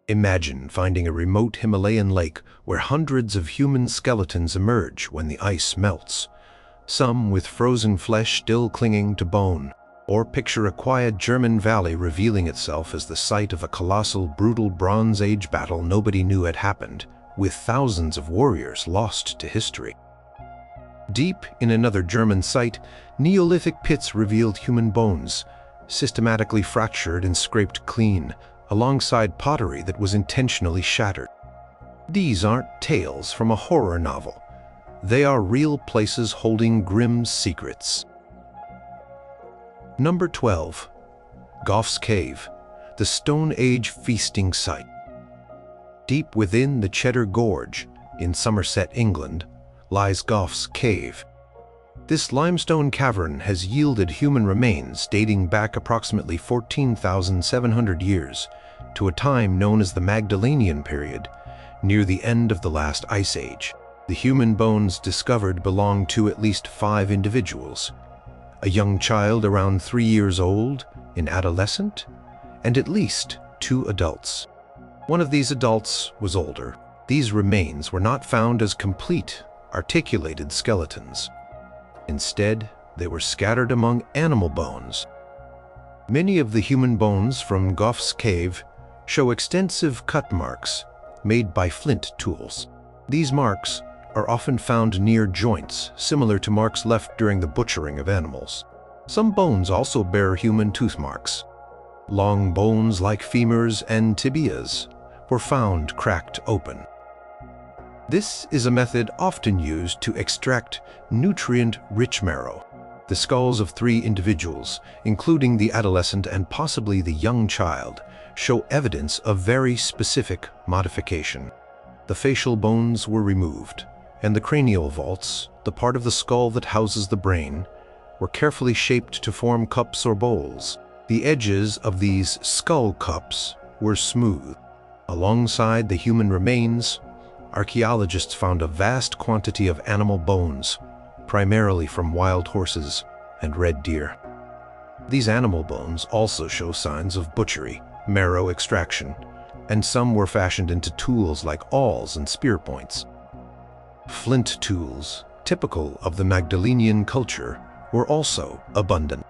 Imagine finding a remote Himalayan lake where hundreds of human skeletons emerge when the ice melts, some with frozen flesh still clinging to bone. Or picture a quiet German valley revealing itself as the site of a colossal, brutal Bronze Age battle nobody knew had happened, with thousands of warriors lost to history. Deep in another German site, Neolithic pits revealed human bones, systematically fractured and scraped clean, alongside pottery that was intentionally shattered. These aren't tales from a horror novel. They are real places holding grim secrets. Number 12. Gough's Cave, the Stone Age feasting site. Deep within the Cheddar Gorge, in Somerset, England, lies Gough's Cave. This limestone cavern has yielded human remains dating back approximately 14,700 years to a time known as the Magdalenian period, near the end of the last ice age. The human bones discovered belong to at least 5 individuals: a young child around 3 years old, an adolescent, and at least 2 adults. One of these adults was older. These remains were not found as complete, articulated skeletons. Instead, they were scattered among animal bones. Many of the human bones from Gough's Cave show extensive cut marks made by flint tools. These marks are often found near joints, similar to marks left during the butchering of animals. Some bones also bear human tooth marks. Long bones like femurs and tibias were found cracked open. This is a method often used to extract nutrient-rich marrow. The skulls of 3 individuals, including the adolescent and possibly the young child, show evidence of very specific modification. The facial bones were removed, and the cranial vaults, the part of the skull that houses the brain, were carefully shaped to form cups or bowls. The edges of these skull cups were smooth. Alongside the human remains, archaeologists found a vast quantity of animal bones, primarily from wild horses and red deer. These animal bones also show signs of butchery, marrow extraction, and some were fashioned into tools like awls and spear points. Flint tools, typical of the Magdalenian culture, were also abundant.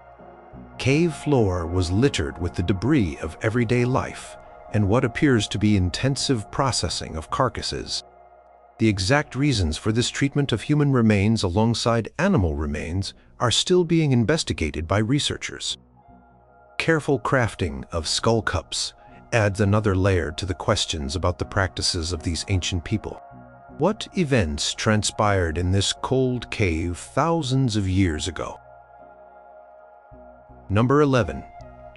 Cave floor was littered with the debris of everyday life and what appears to be intensive processing of carcasses. The exact reasons for this treatment of human remains alongside animal remains are still being investigated by researchers. Careful crafting of skull cups adds another layer to the questions about the practices of these ancient people. What events transpired in this cold cave thousands of years ago? Number 11.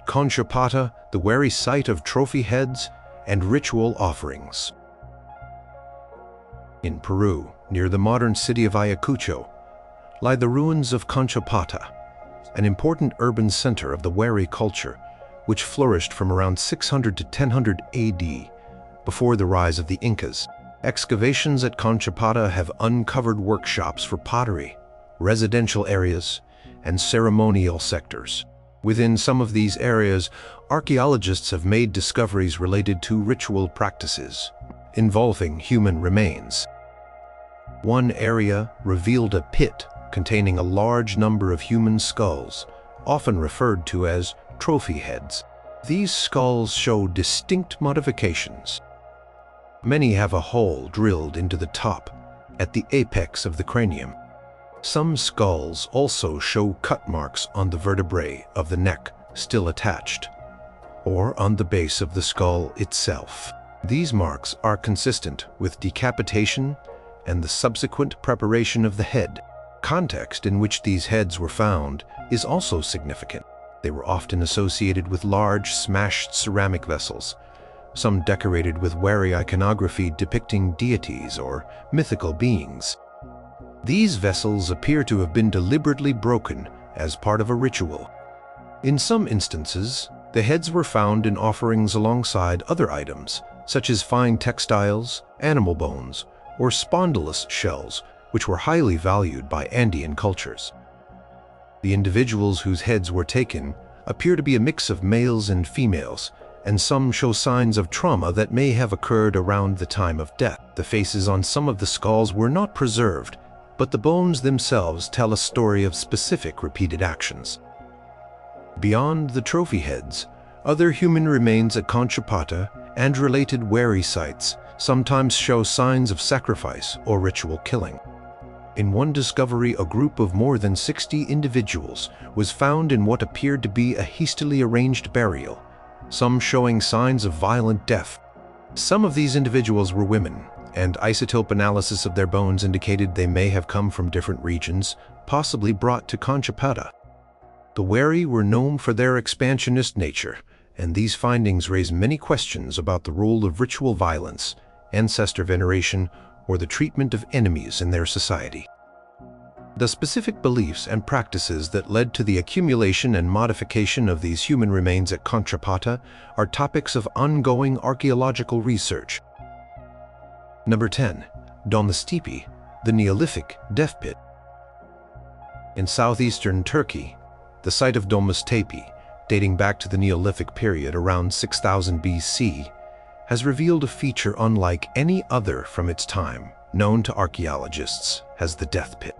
Conchopata, the Wari site of trophy heads and ritual offerings. In Peru, near the modern city of Ayacucho, lie the ruins of Conchopata, an important urban center of the Wari culture, which flourished from around 600 to 1000 AD, before the rise of the Incas. Excavations at Conchopata have uncovered workshops for pottery, residential areas, and ceremonial sectors. Within some of these areas, archaeologists have made discoveries related to ritual practices involving human remains. One area revealed a pit containing a large number of human skulls, often referred to as trophy heads. These skulls show distinct modifications. Many have a hole drilled into the top, at the apex of the cranium. Some skulls also show cut marks on the vertebrae of the neck still attached, or on the base of the skull itself. These marks are consistent with decapitation and the subsequent preparation of the head. Context in which these heads were found is also significant. They were often associated with large, smashed ceramic vessels, some decorated with Wari iconography depicting deities or mythical beings. These vessels appear to have been deliberately broken as part of a ritual. In some instances, the heads were found in offerings alongside other items, such as fine textiles, animal bones, or spondylus shells, which were highly valued by Andean cultures. The individuals whose heads were taken appear to be a mix of males and females, and some show signs of trauma that may have occurred around the time of death. The faces on some of the skulls were not preserved, but the bones themselves tell a story of specific repeated actions. Beyond the trophy heads, other human remains at Conchopata and related Wari sites sometimes show signs of sacrifice or ritual killing. In one discovery, a group of more than 60 individuals was found in what appeared to be a hastily arranged burial, some showing signs of violent death. Some of these individuals were women, and isotope analysis of their bones indicated they may have come from different regions, possibly brought to Conchopata. The Wari were known for their expansionist nature, and these findings raise many questions about the role of ritual violence, ancestor veneration, or the treatment of enemies in their society. The specific beliefs and practices that led to the accumulation and modification of these human remains at Conchopata are topics of ongoing archaeological research. Number 10. Domuztepe, the Neolithic Death Pit. In southeastern Turkey, the site of Domuztepe, dating back to the Neolithic period around 6000 BC, has revealed a feature unlike any other from its time, known to archaeologists as the Death Pit.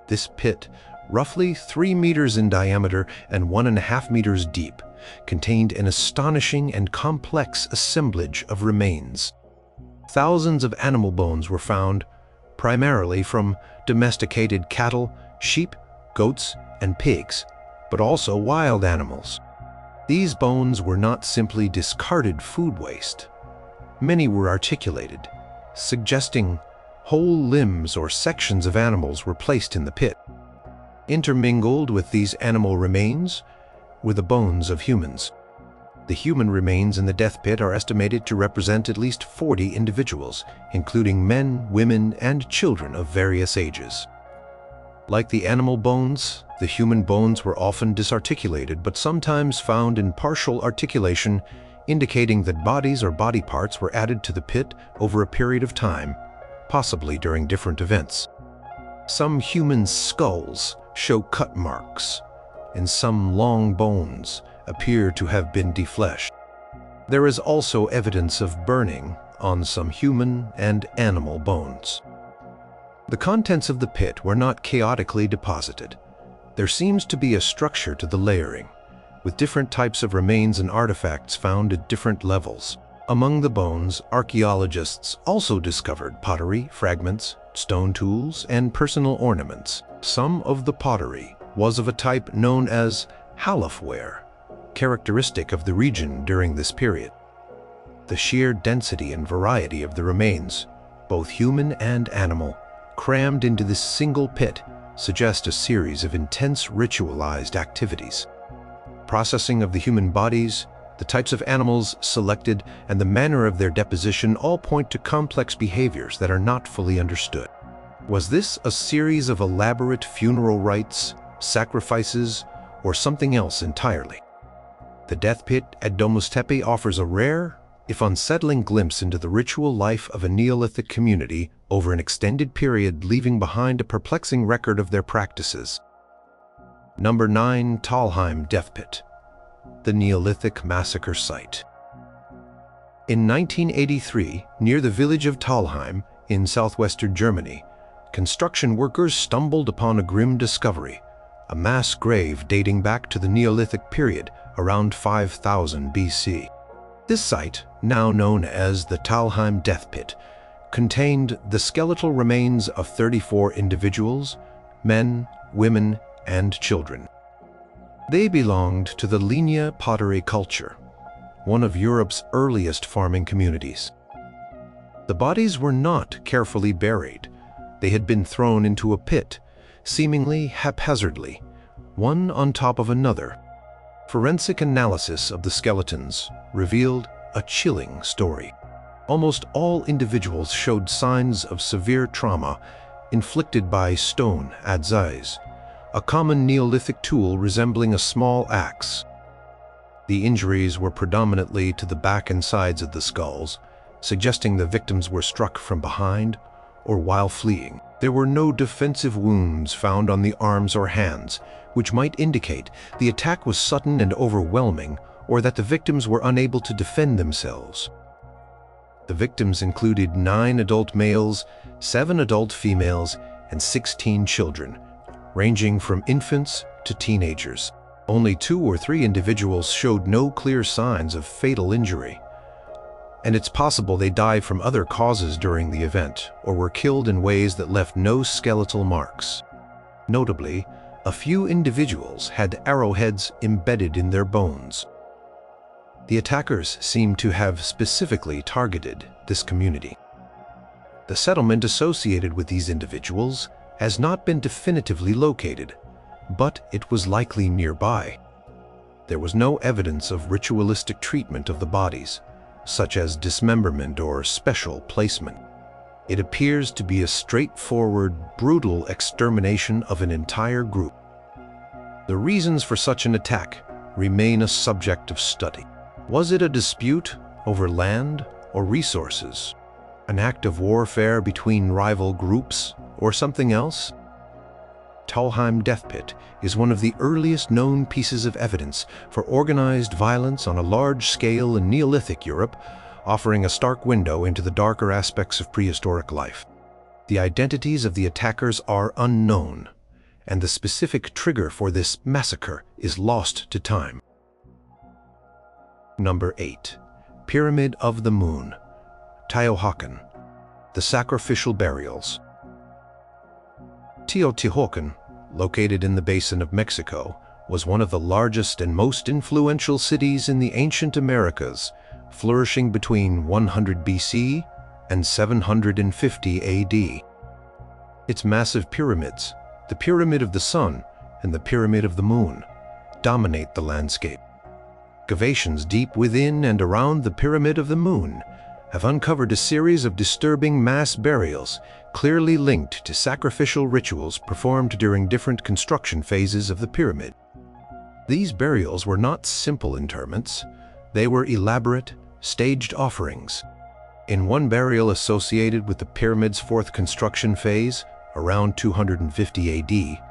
This pit, roughly 3 meters in diameter and 1.5 meters deep, contained an astonishing and complex assemblage of remains. Thousands of animal bones were found, primarily from domesticated cattle, sheep, goats, and pigs, but also wild animals. These bones were not simply discarded food waste. Many were articulated, suggesting whole limbs or sections of animals were placed in the pit. Intermingled with these animal remains were the bones of humans. The human remains in the death pit are estimated to represent at least 40 individuals, including men, women, and children of various ages. Like the animal bones, the human bones were often disarticulated but sometimes found in partial articulation, indicating that bodies or body parts were added to the pit over a period of time, possibly during different events. Some human skulls show cut marks, and some long bones appear to have been defleshed. There is also evidence of burning on some human and animal bones. The contents of the pit were not chaotically deposited. There seems to be a structure to the layering, with different types of remains and artifacts found at different levels. Among the bones, archaeologists also discovered pottery, fragments, stone tools, and personal ornaments. Some of the pottery was of a type known as halafware, characteristic of the region during this period. The sheer density and variety of the remains, both human and animal, crammed into this single pit, suggest a series of intense ritualized activities. Processing of the human bodies, the types of animals selected, and the manner of their deposition all point to complex behaviors that are not fully understood. Was this a series of elaborate funeral rites, sacrifices, or something else entirely? The death pit at Domuztepe offers a rare, if unsettling, glimpse into the ritual life of a Neolithic community over an extended period, leaving behind a perplexing record of their practices. Number 9. Talheim Death Pit, the Neolithic massacre site. In 1983, near the village of Talheim in southwestern Germany, construction workers stumbled upon a grim discovery, a mass grave dating back to the Neolithic period around 5000 BC. This site, now known as the Talheim Death Pit, contained the skeletal remains of 34 individuals, men, women, and children. They belonged to the Lignea pottery culture, one of Europe's earliest farming communities. The bodies were not carefully buried. They had been thrown into a pit, seemingly haphazardly, one on top of another. Forensic analysis of the skeletons revealed a chilling story. Almost all individuals showed signs of severe trauma inflicted by stone adzes, a common Neolithic tool resembling a small axe. The injuries were predominantly to the back and sides of the skulls, suggesting the victims were struck from behind or while fleeing. There were no defensive wounds found on the arms or hands, which might indicate the attack was sudden and overwhelming, or that the victims were unable to defend themselves. The victims included 9 adult males, 7 adult females, and 16 children, ranging from infants to teenagers. Only 2 or 3 individuals showed no clear signs of fatal injury, and it's possible they died from other causes during the event or were killed in ways that left no skeletal marks. Notably, a few individuals had arrowheads embedded in their bones. The attackers seem to have specifically targeted this community. The settlement associated with these individuals has not been definitively located, but it was likely nearby. There was no evidence of ritualistic treatment of the bodies, such as dismemberment or special placement. It appears to be a straightforward, brutal extermination of an entire group. The reasons for such an attack remain a subject of study. Was it a dispute over land or resources? An act of warfare between rival groups or something else? Talheim Death Pit is one of the earliest known pieces of evidence for organized violence on a large scale in Neolithic Europe, offering a stark window into the darker aspects of prehistoric life. The identities of the attackers are unknown, and the specific trigger for this massacre is lost to time. Number 8. Pyramid of the Moon, Teotihuacan, the sacrificial burials. Teotihuacan, located in the basin of Mexico, was one of the largest and most influential cities in the ancient Americas, flourishing between 100 BC and 750 AD. Its massive pyramids, the Pyramid of the Sun and the Pyramid of the Moon, dominate the landscape. Excavations deep within and around the Pyramid of the Moon have uncovered a series of disturbing mass burials clearly linked to sacrificial rituals performed during different construction phases of the pyramid. These burials were not simple interments, they were elaborate, staged offerings. In one burial associated with the pyramid's 4th construction phase, around 250 AD,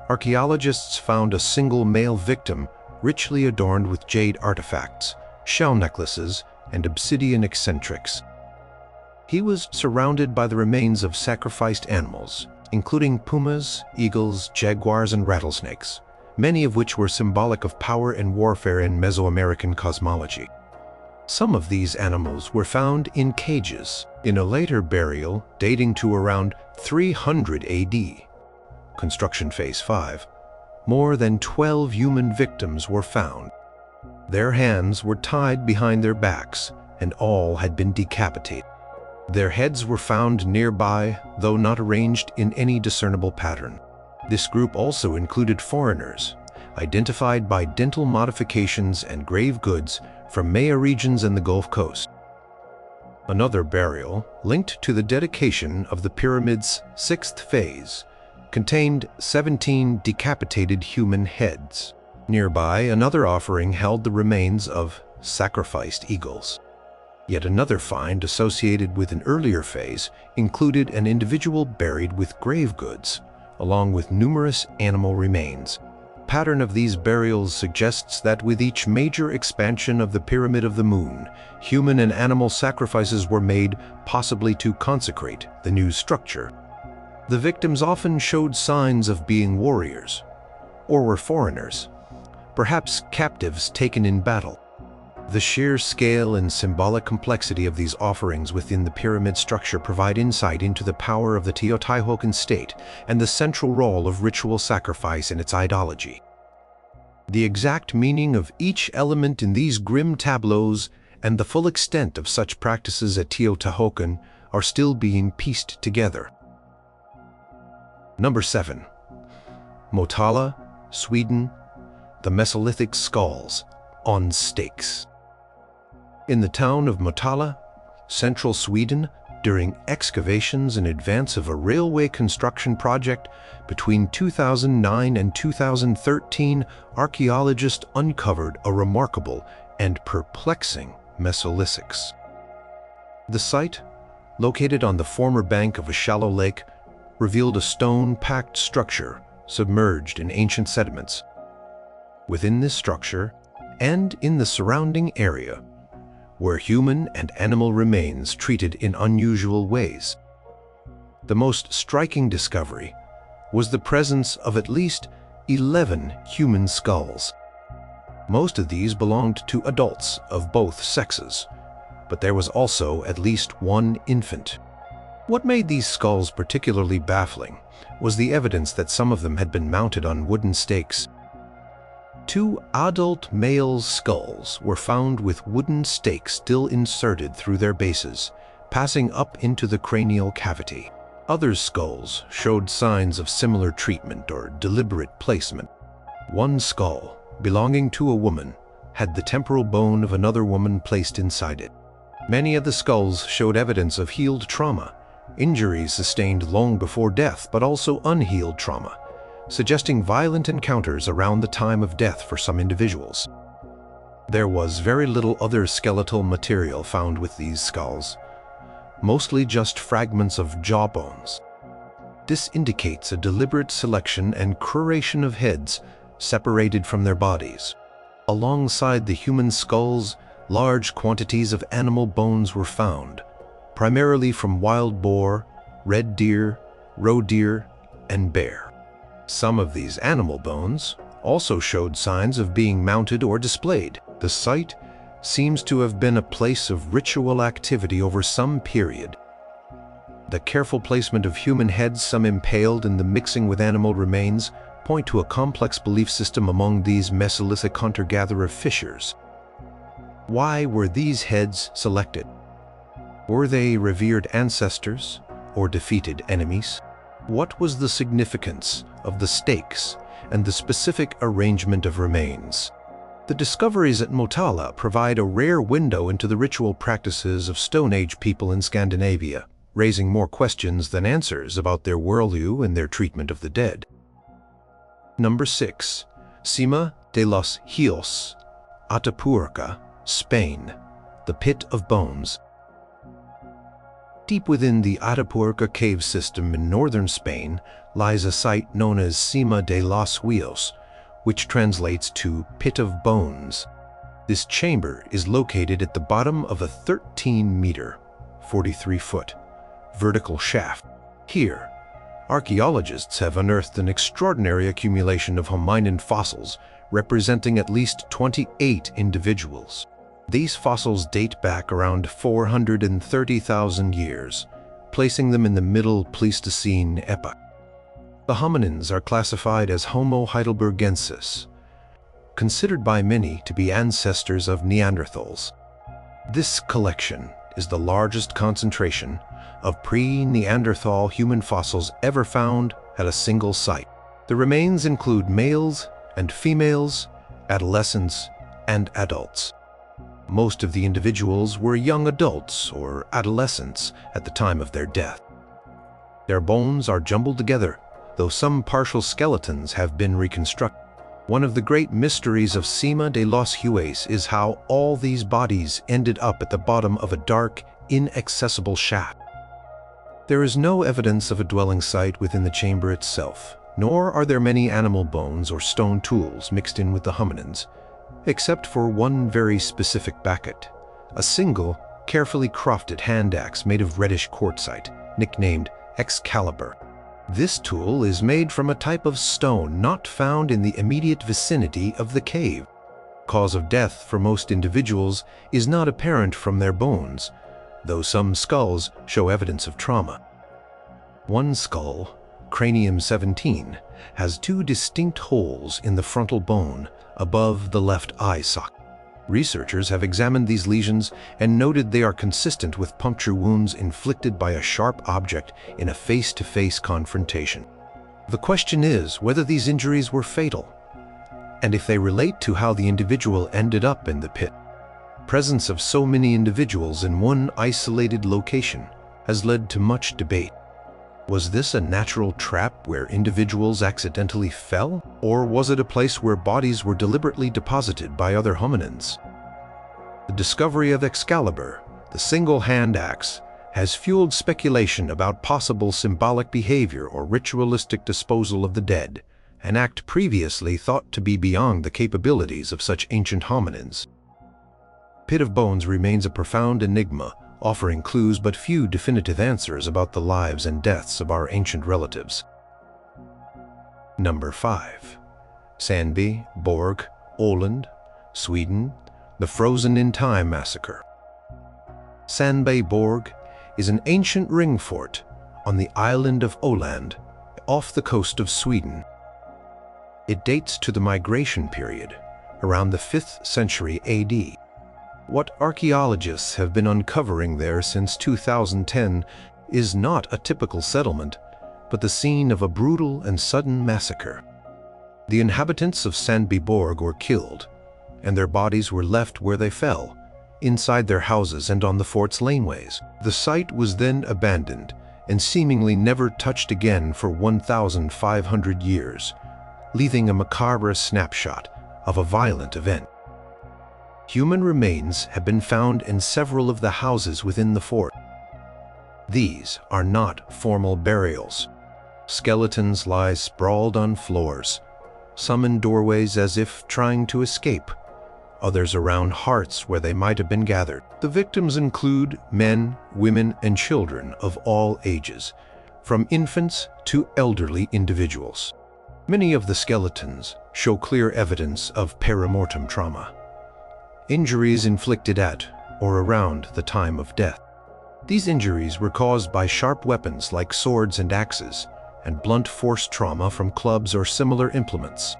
archaeologists found a single male victim richly adorned with jade artifacts, shell necklaces, and obsidian eccentrics. He was surrounded by the remains of sacrificed animals, including pumas, eagles, jaguars, and rattlesnakes, many of which were symbolic of power and warfare in Mesoamerican cosmology. Some of these animals were found in cages in a later burial dating to around 300 AD, construction phase 5. More than 12 human victims were found. Their hands were tied behind their backs, and all had been decapitated. Their heads were found nearby, though not arranged in any discernible pattern. This group also included foreigners, identified by dental modifications and grave goods from Maya regions and the Gulf Coast. Another burial, linked to the dedication of the pyramid's 6th phase, contained 17 decapitated human heads. Nearby, another offering held the remains of sacrificed eagles. Yet another find associated with an earlier phase included an individual buried with grave goods, along with numerous animal remains. The pattern of these burials suggests that with each major expansion of the Pyramid of the Moon, human and animal sacrifices were made, possibly to consecrate the new structure. The victims often showed signs of being warriors, or were foreigners, perhaps captives taken in battle. The sheer scale and symbolic complexity of these offerings within the pyramid structure provide insight into the power of the Teotihuacan state and the central role of ritual sacrifice in its ideology. The exact meaning of each element in these grim tableaus and the full extent of such practices at Teotihuacan are still being pieced together. Number 7. Motala, Sweden, the Mesolithic skulls on stakes. In the town of Motala, central Sweden, during excavations in advance of a railway construction project between 2009 and 2013, archaeologists uncovered a remarkable and perplexing Mesolithics. The site, located on the former bank of a shallow lake, revealed a stone-packed structure submerged in ancient sediments. Within this structure, and in the surrounding area were human and animal remains treated in unusual ways. The most striking discovery was the presence of at least 11 human skulls. Most of these belonged to adults of both sexes, but there was also at least one infant. What made these skulls particularly baffling was the evidence that some of them had been mounted on wooden stakes. 2 adult males' skulls were found with wooden stakes still inserted through their bases, passing up into the cranial cavity. Other skulls showed signs of similar treatment or deliberate placement. One skull, belonging to a woman, had the temporal bone of another woman placed inside it. Many of the skulls showed evidence of healed trauma, injuries sustained long before death, but also unhealed trauma, suggesting violent encounters around the time of death for some individuals. There was very little other skeletal material found with these skulls, mostly just fragments of jawbones. This indicates a deliberate selection and curation of heads separated from their bodies. Alongside the human skulls, large quantities of animal bones were found, primarily from wild boar, red deer, roe deer, and bear. Some of these animal bones also showed signs of being mounted or displayed. The site seems to have been a place of ritual activity over some period. The careful placement of human heads, some impaled and the mixing with animal remains, point to a complex belief system among these Mesolithic hunter-gatherer fishers. Why were these heads selected? Were they revered ancestors or defeated enemies? What was the significance of the stakes and the specific arrangement of remains? The discoveries at Motala provide a rare window into the ritual practices of Stone Age people in Scandinavia, raising more questions than answers about their worldview and their treatment of the dead. Number 6. Cima de los Hios, Atapuerca, Spain, the Pit of Bones. Deep within the Atapuerca cave system in northern Spain lies a site known as Cima de los Huesos, which translates to Pit of Bones. This chamber is located at the bottom of a 13-meter, 43-foot, vertical shaft. Here, archaeologists have unearthed an extraordinary accumulation of hominin fossils representing at least 28 individuals. These fossils date back around 430,000 years, placing them in the Middle Pleistocene epoch. The hominins are classified as Homo heidelbergensis, considered by many to be ancestors of Neanderthals. This collection is the largest concentration of pre-Neanderthal human fossils ever found at a single site. The remains include males and females, adolescents, and adults. Most of the individuals were young adults or adolescents at the time of their death. Their bones are jumbled together, though some partial skeletons have been reconstructed. One of the great mysteries of Cima de los Huesos is how all these bodies ended up at the bottom of a dark, inaccessible shaft. There is no evidence of a dwelling site within the chamber itself, nor are there many animal bones or stone tools mixed in with the hominins, except for one very specific bucket, a single, carefully crafted hand axe made of reddish quartzite, nicknamed Excalibur. This tool is made from a type of stone not found in the immediate vicinity of the cave. Cause of death for most individuals is not apparent from their bones, though some skulls show evidence of trauma. One skull, cranium 17, has 2 distinct holes in the frontal bone above the left eye socket. Researchers have examined these lesions and noted they are consistent with puncture wounds inflicted by a sharp object in a face-to-face confrontation. The question is whether these injuries were fatal, and if they relate to how the individual ended up in the pit. Presence of so many individuals in one isolated location has led to much debate. Was this a natural trap where individuals accidentally fell, or was it a place where bodies were deliberately deposited by other hominins? The discovery of Excalibur, the single hand axe, has fueled speculation about possible symbolic behavior or ritualistic disposal of the dead, an act previously thought to be beyond the capabilities of such ancient hominins. Pit of Bones remains a profound enigma, offering clues but few definitive answers about the lives and deaths of our ancient relatives. Number 5. Sandby, Borg, Åland, Sweden, the Frozen in Time massacre. Sandby Borg is an ancient ring fort on the island of Åland, off the coast of Sweden. It dates to the migration period, around the 5th century AD. What archaeologists have been uncovering there since 2010 is not a typical settlement, but the scene of a brutal and sudden massacre. The inhabitants of Sandby Borg were killed, and their bodies were left where they fell, inside their houses and on the fort's laneways. The site was then abandoned and seemingly never touched again for 1,500 years, leaving a macabre snapshot of a violent event. Human remains have been found in several of the houses within the fort. These are not formal burials. Skeletons lie sprawled on floors, some in doorways as if trying to escape, others around hearths where they might have been gathered. The victims include men, women, and children of all ages, from infants to elderly individuals. Many of the skeletons show clear evidence of perimortem trauma, injuries inflicted at or around the time of death. These injuries were caused by sharp weapons like swords and axes, and blunt force trauma from clubs or similar implements.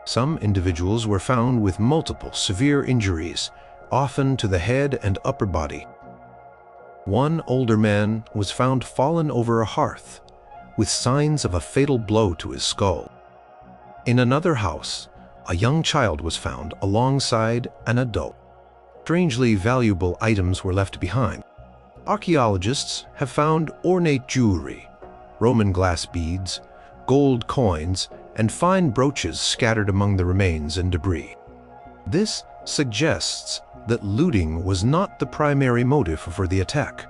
Some individuals were found with multiple severe injuries, often to the head and upper body. One older man was found fallen over a hearth, with signs of a fatal blow to his skull. In another house, a young child was found alongside an adult. Strangely valuable items were left behind. Archaeologists have found ornate jewelry, Roman glass beads, gold coins, and fine brooches scattered among the remains and debris. This suggests that looting was not the primary motive for the attack,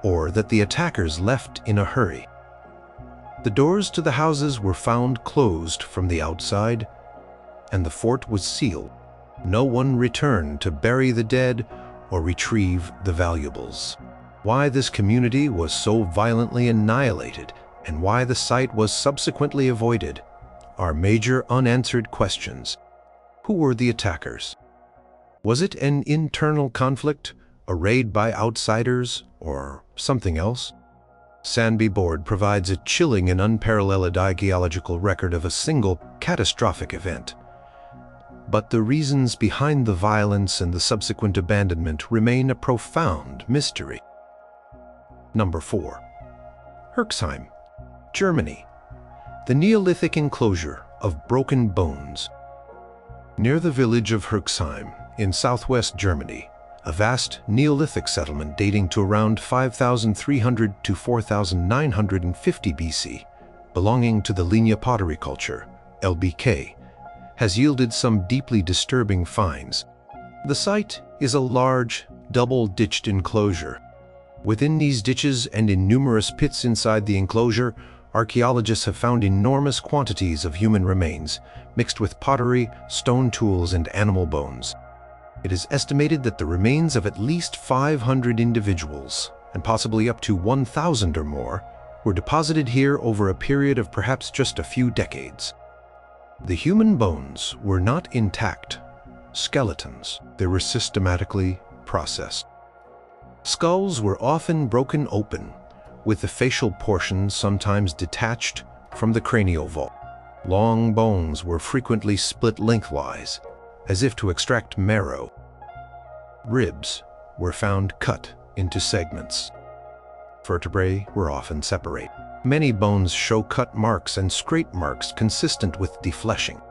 or that the attackers left in a hurry. The doors to the houses were found closed from the outside, and the fort was sealed. No one returned to bury the dead or retrieve the valuables. Why this community was so violently annihilated and why the site was subsequently avoided are major unanswered questions. Who were the attackers? Was it an internal conflict, a raid by outsiders, or something else? Sandby Borg provides a chilling and unparalleled archaeological record of a single catastrophic event. But the reasons behind the violence and the subsequent abandonment remain a profound mystery. Number 4. Herxheim, Germany. The Neolithic enclosure of broken bones. Near the village of Herxheim in southwest Germany, a vast Neolithic settlement dating to around 5,300 to 4,950 BC, belonging to the lignea pottery culture, LBK, has yielded some deeply disturbing finds. The site is a large, double-ditched enclosure. Within these ditches and in numerous pits inside the enclosure, archaeologists have found enormous quantities of human remains, mixed with pottery, stone tools, and animal bones. It is estimated that the remains of at least 500 individuals, and possibly up to 1,000 or more, were deposited here over a period of perhaps just a few decades. The human bones were not intact skeletons. They were systematically processed. Skulls were often broken open, with the facial portions sometimes detached from the cranial vault. Long bones were frequently split lengthwise, as if to extract marrow. Ribs were found cut into segments. Vertebrae were often separate. Many bones show cut marks and scrape marks consistent with defleshing.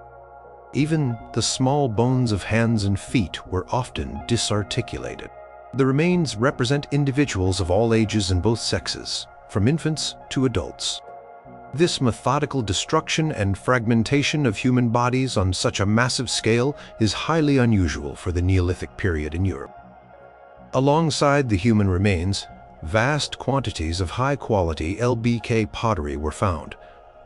Even the small bones of hands and feet were often disarticulated. The remains represent individuals of all ages and both sexes, from infants to adults. This methodical destruction and fragmentation of human bodies on such a massive scale is highly unusual for the Neolithic period in Europe. Alongside the human remains, vast quantities of high-quality LBK pottery were found,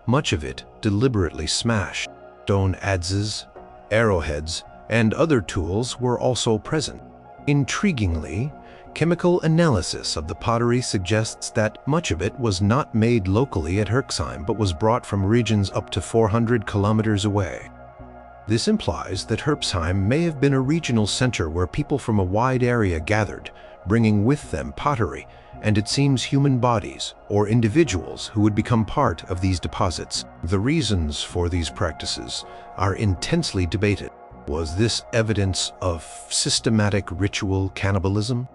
much of it deliberately smashed. Stone adzes, arrowheads, and other tools were also present. Intriguingly, chemical analysis of the pottery suggests that much of it was not made locally at Herxheim but was brought from regions up to 400 kilometers away. This implies that Herxheim may have been a regional center where people from a wide area gathered, bringing with them pottery, and it seems human bodies or individuals who would become part of these deposits. The reasons for these practices are intensely debated. Was this evidence of systematic ritual cannibalism?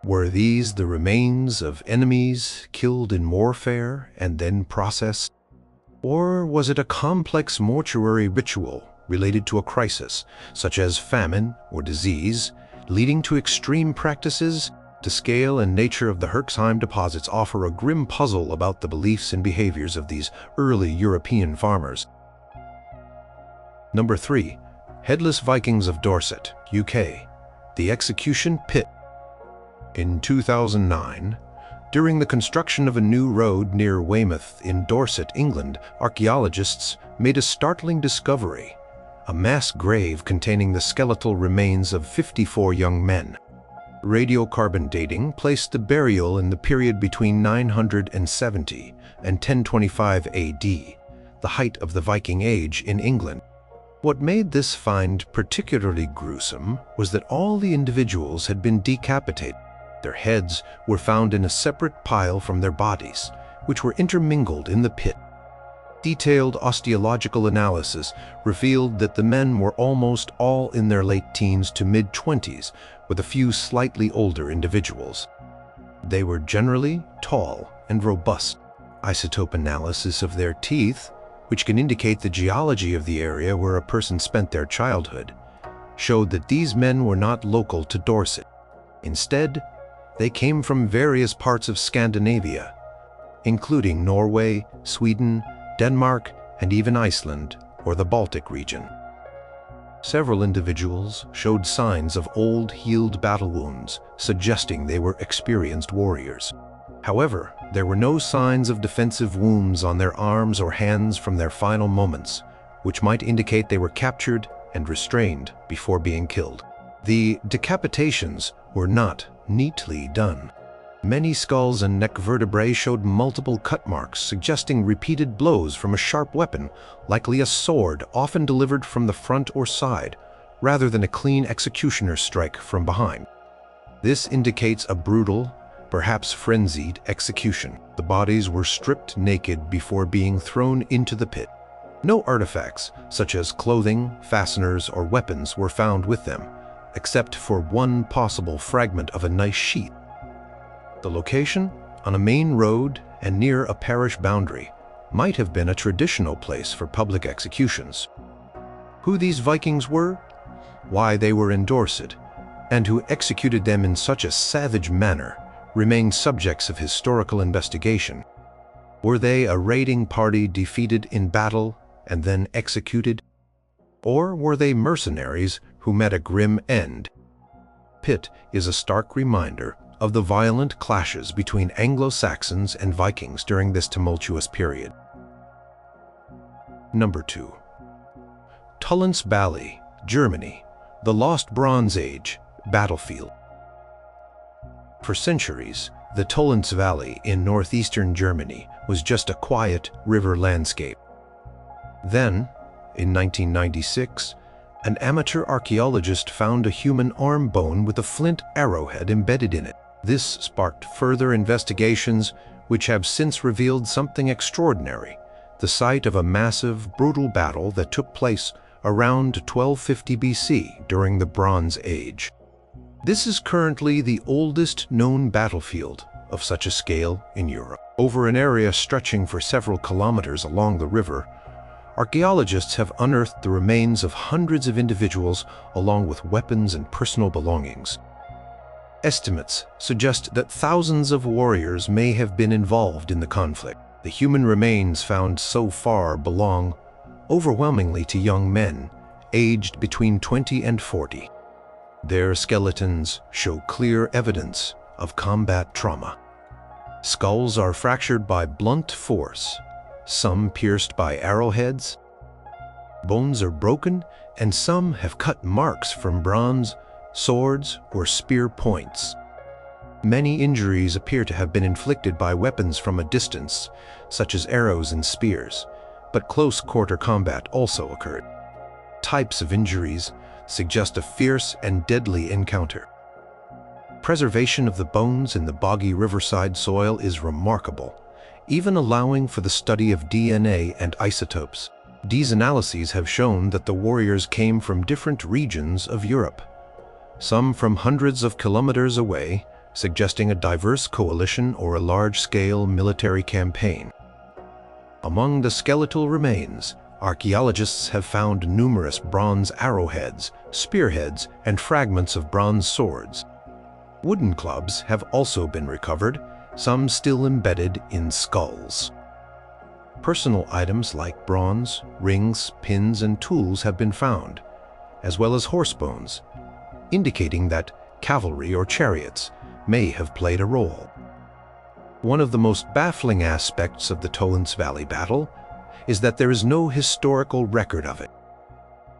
Were these the remains of enemies killed in warfare and then processed? Or was it a complex mortuary ritual related to a crisis, such as famine or disease, leading to extreme practices? The scale and nature of the Herxheim deposits offer a grim puzzle about the beliefs and behaviors of these early European farmers. Number 3. Headless Vikings of Dorset, UK. The Execution Pit. In 2009, during the construction of a new road near Weymouth in Dorset, England, archaeologists made a startling discovery: a mass grave containing the skeletal remains of 54 young men. Radiocarbon dating placed the burial in the period between 970 and 1025 AD, the height of the Viking Age in England. What made this find particularly gruesome was that all the individuals had been decapitated. Their heads were found in a separate pile from their bodies, which were intermingled in the pit. Detailed osteological analysis revealed that the men were almost all in their late teens to mid-20s, with a few slightly older individuals. They were generally tall and robust. Isotope analysis of their teeth, which can indicate the geology of the area where a person spent their childhood, showed that these men were not local to Dorset. Instead, they came from various parts of Scandinavia, including Norway, Sweden, Denmark, and even Iceland or the Baltic region. Several individuals showed signs of old, healed battle wounds, suggesting they were experienced warriors. However, there were no signs of defensive wounds on their arms or hands from their final moments, which might indicate they were captured and restrained before being killed. The decapitations were not neatly done. Many skulls and neck vertebrae showed multiple cut marks, suggesting repeated blows from a sharp weapon, likely a sword, often delivered from the front or side, rather than a clean executioner's strike from behind. This indicates a brutal, perhaps frenzied execution. The bodies were stripped naked before being thrown into the pit. No artifacts, such as clothing, fasteners, or weapons, were found with them, except for one possible fragment of a nice sheath. The location, on a main road and near a parish boundary, might have been a traditional place for public executions. Who these Vikings were, why they were in Dorset, and who executed them in such a savage manner remain subjects of historical investigation. Were they a raiding party defeated in battle and then executed? Or were they mercenaries who met a grim end? Pit is a stark reminder of the violent clashes between Anglo-Saxons and Vikings during this tumultuous period. Number 2. Tullens Valley, Germany, the Lost Bronze Age battlefield. For centuries, the Tullens Valley in northeastern Germany was just a quiet river landscape. Then, in 1996, an amateur archaeologist found a human arm bone with a flint arrowhead embedded in it. This sparked further investigations, which have since revealed something extraordinary: the site of a massive, brutal battle that took place around 1250 BC during the Bronze Age. This is currently the oldest known battlefield of such a scale in Europe. Over an area stretching for several kilometers along the river, archaeologists have unearthed the remains of hundreds of individuals along with weapons and personal belongings. Estimates suggest that thousands of warriors may have been involved in the conflict. The human remains found so far belong overwhelmingly to young men, aged between 20 and 40. Their skeletons show clear evidence of combat trauma. Skulls are fractured by blunt force, some pierced by arrowheads. Bones are broken, and some have cut marks from bronze, swords, or spear points. Many injuries appear to have been inflicted by weapons from a distance, such as arrows and spears, but close-quarter combat also occurred. Types of injuries suggest a fierce and deadly encounter. Preservation of the bones in the boggy riverside soil is remarkable, even allowing for the study of DNA and isotopes. These analyses have shown that the warriors came from different regions of Europe, some from hundreds of kilometers away, suggesting a diverse coalition or a large-scale military campaign. Among the skeletal remains, archaeologists have found numerous bronze arrowheads, spearheads, and fragments of bronze swords. Wooden clubs have also been recovered, some still embedded in skulls. Personal items like bronze, rings, pins, and tools have been found, as well as horse bones, indicating that cavalry or chariots may have played a role. One of the most baffling aspects of the Talheim Valley battle is that there is no historical record of it.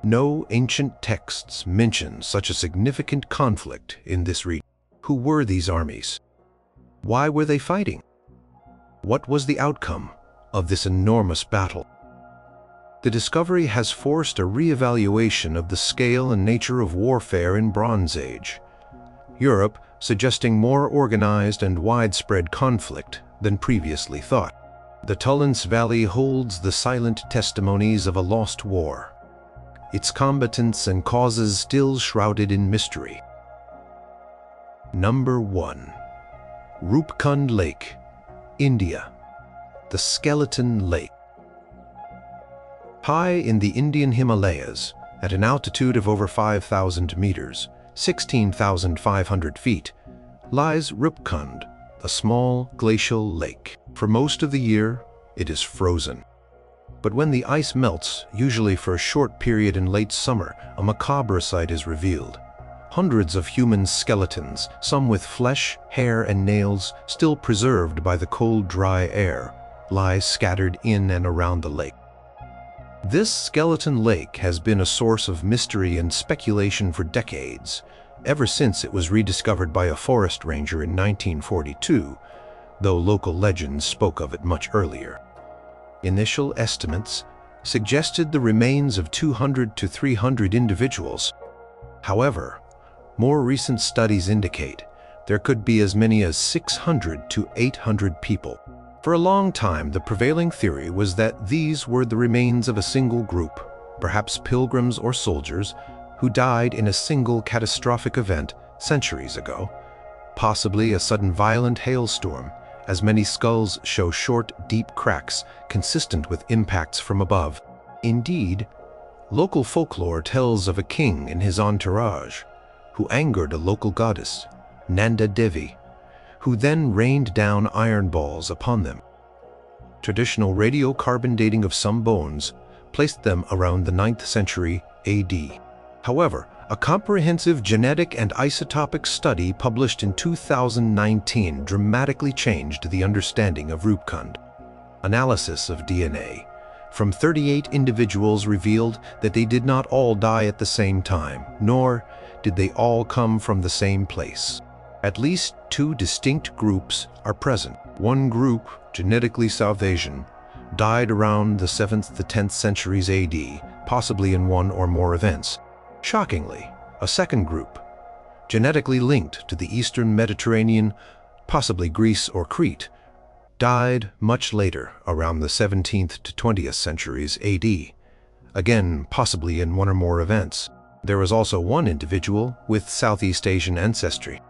No ancient texts mention such a significant conflict in this region. Who were these armies? Why were they fighting? What was the outcome of this enormous battle? The discovery has forced a re-evaluation of the scale and nature of warfare in Bronze Age Europe, suggesting more organized and widespread conflict than previously thought. The Talheim Valley holds the silent testimonies of a lost war, its combatants and causes still shrouded in mystery. Number 1. Rupkund Lake, India. The Skeleton Lake. High in the Indian Himalayas, at an altitude of over 5,000 meters, 16,500 feet, lies Rupkund, a small glacial lake. For most of the year, it is frozen. But when the ice melts, usually for a short period in late summer, a macabre sight is revealed. Hundreds of human skeletons, some with flesh, hair, and nails still preserved by the cold, dry air, lie scattered in and around the lake. This skeleton lake has been a source of mystery and speculation for decades, ever since it was rediscovered by a forest ranger in 1942, though local legends spoke of it much earlier. Initial estimates suggested the remains of 200 to 300 individuals. However, more recent studies indicate there could be as many as 600 to 800 people. For a long time, the prevailing theory was that these were the remains of a single group, perhaps pilgrims or soldiers, who died in a single catastrophic event centuries ago, possibly a sudden violent hailstorm, as many skulls show short, deep cracks consistent with impacts from above. Indeed, local folklore tells of a king and his entourage who angered a local goddess, Nanda Devi, who then rained down iron balls upon them. Traditional radiocarbon dating of some bones placed them around the 9th century AD. However, a comprehensive genetic and isotopic study published in 2019 dramatically changed the understanding of Rupkund. Analysis of DNA from 38 individuals revealed that they did not all die at the same time, nor did they all come from the same place. At least 2 distinct groups are present. One group, genetically South Asian, died around the 7th to 10th centuries AD, possibly in one or more events. Shockingly, a second group, genetically linked to the Eastern Mediterranean, possibly Greece or Crete, died much later, around the 17th to 20th centuries AD, again possibly in one or more events. There was also one individual with Southeast Asian ancestry.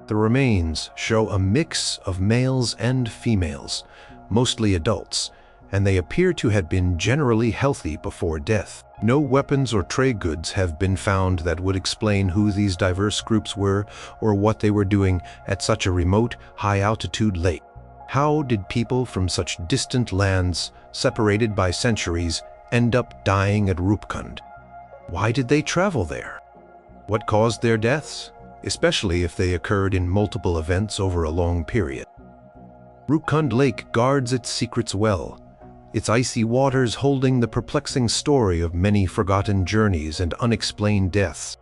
The remains show a mix of males and females, mostly adults, and they appear to have been generally healthy before death. No weapons or trade goods have been found that would explain who these diverse groups were or what they were doing at such a remote, high-altitude lake. How did people from such distant lands, separated by centuries, end up dying at Rupkund? Why did they travel there? What caused their deaths, especially if they occurred in multiple events over a long period? Rupkund Lake guards its secrets well, its icy waters holding the perplexing story of many forgotten journeys and unexplained deaths.